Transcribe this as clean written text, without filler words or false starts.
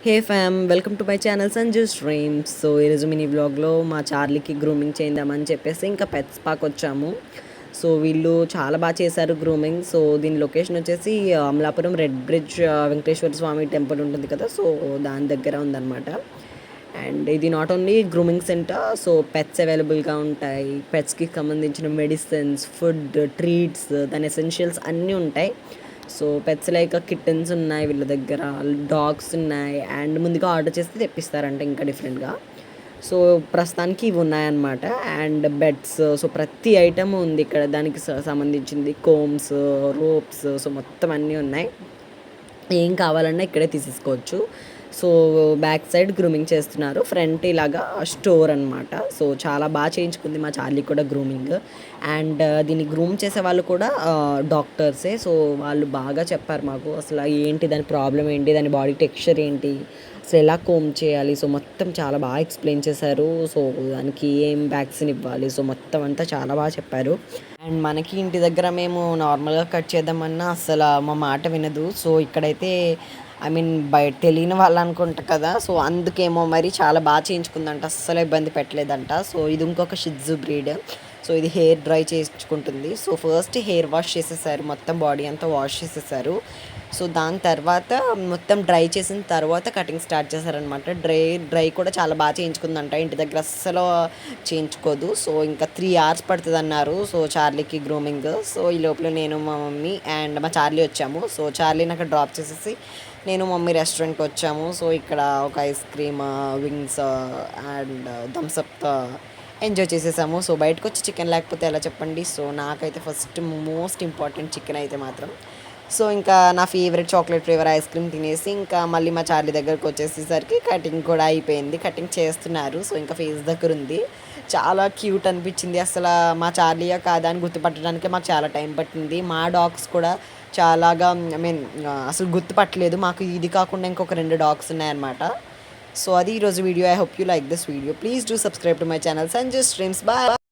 Hey fam, welcome to my channel Sanju streams. So ఈరోజు mini వ్లాగ్లో మా చార్లీకి గ్రూమింగ్ చేద్దామని చెప్పేసి ఇంకా పెట్స్ పార్క్ వచ్చాము. సో వీళ్ళు చాలా బాగా చేశారు గ్రూమింగ్. సో దీని లొకేషన్ వచ్చేసి అమలాపురం రెడ్ బ్రిడ్జ్ వెంకటేశ్వర స్వామి టెంపుల్ ఉంటుంది కదా, సో దాని దగ్గర ఉందన్నమాట. అండ్ ఇది not only grooming centre, so pets అవైలబుల్గా ఉంటాయి. పెట్స్కి సంబంధించిన మెడిసిన్స్, ఫుడ్, ట్రీట్స్, దాని ఎసెన్షియల్స్ అన్నీ ఉంటాయి. సో పెట్స్ లైక్ కిట్టన్స్ ఉన్నాయి వీళ్ళ దగ్గర, డాగ్స్ ఉన్నాయి. అండ్ ముందుగా ఆర్డర్ చేస్తే తెప్పిస్తారంట ఇంకా డిఫరెంట్గా. సో ప్రస్తుతానికి ఇవి ఉన్నాయన్నమాట. అండ్ బెడ్స్, సో ప్రతి ఐటమ్ ఉంది ఇక్కడ. దానికి సంబంధించింది కోమ్స్, రోప్స్, సో మొత్తం అన్నీ ఉన్నాయి. ఏం కావాలన్నా ఇక్కడే తీసేసుకోవచ్చు. సో బ్యాక్ సైడ్ గ్రూమింగ్ చేస్తున్నారు, ఫ్రంట్ ఇలాగా స్టోర్ అనమాట. సో చాలా బాగా చేయించుకుంది మా చార్లీ కూడా గ్రూమింగ్. అండ్ దీన్ని గ్రూమ్ చేసే వాళ్ళు కూడా డాక్టర్సే. సో వాళ్ళు బాగా చెప్పారు మాకు అసలు ఏంటి దాని ప్రాబ్లం ఏంటి, దాని బాడీ టెక్స్చర్ ఏంటి, అసలు ఎలా కోమ్ చేయాలి. సో మొత్తం చాలా బాగా ఎక్స్ప్లెయిన్ చేశారు. సో దానికి ఏం వ్యాక్సిన్ ఇవ్వాలి, సో మొత్తం అంతా చాలా బాగా చెప్పారు. అండ్ మనకి ఇంటి దగ్గర మేము నార్మల్గా కట్ చేద్దామన్నా అసలు మా మాట వినదు. సో ఇక్కడైతే బయట తెలియని వాళ్ళు అనుకుంటా కదా, సో అందుకేమో మరి చాలా బాగా చేయించుకుందంట, అస్సలు ఇబ్బంది పెట్టలేదంట. సో ఇది ఇంకొక షిట్జు బ్రీడ్. సో ఇది హెయిర్ డ్రై చేయించుకుంటుంది. సో ఫస్ట్ హెయిర్ వాష్ చేసేసారు, మొత్తం బాడీ అంతా వాష్ చేసేసారు. సో దాని తర్వాత మొత్తం డ్రై చేసిన తర్వాత కటింగ్ స్టార్ట్ చేశారనమాట. డ్రై కూడా చాలా బాగా చేయించుకుందంట, ఇంటి దగ్గర అస్సలు చేయించుకోదు. సో ఇంకా 3 hours పడుతుంది అన్నారు. So చార్లీకి grooming. సో ఈ లోపల నేను, మా మమ్మీ అండ్ మా చార్లీ వచ్చాము. సో చార్లీని అక్కడ డ్రాప్ చేసేసి నేను మమ్మీ రెస్టారెంట్కి వచ్చాము. సో ఇక్కడ ఒక ice cream, wings and Thums Up enjoy చేసేసాము. సో బయటకు వచ్చి చికెన్ లేకపోతే ఎలా చెప్పండి. సో నాకైతే ఫస్ట్ మోస్ట్ ఇంపార్టెంట్ చికెన్ అయితే మాత్రం. సో ఇంకా నా favourite chocolate flavour ice cream తినేసి ఇంకా మళ్ళీ మా చార్లీ దగ్గరకు వచ్చేసేసరికి కటింగ్ కూడా అయిపోయింది. కటింగ్ చేస్తున్నారు. సో ఇంకా ఫేస్ దగ్గర ఉంది. చాలా క్యూట్ అనిపించింది. అసలు మా చార్లీయా కాదా అని గుర్తుపట్టడానికి మాకు చాలా టైం పట్టింది. మా డాగ్స్ కూడా చాలాగా అసలు గుర్తుపట్టలేదు. మాకు ఇది కాకుండా ఇంకొక 2 డాగ్స్ ఉన్నాయన్నమాట. సో అది ఈరోజు video. I hope you like this video. Please do subscribe to my channel Sanju streams. Bye.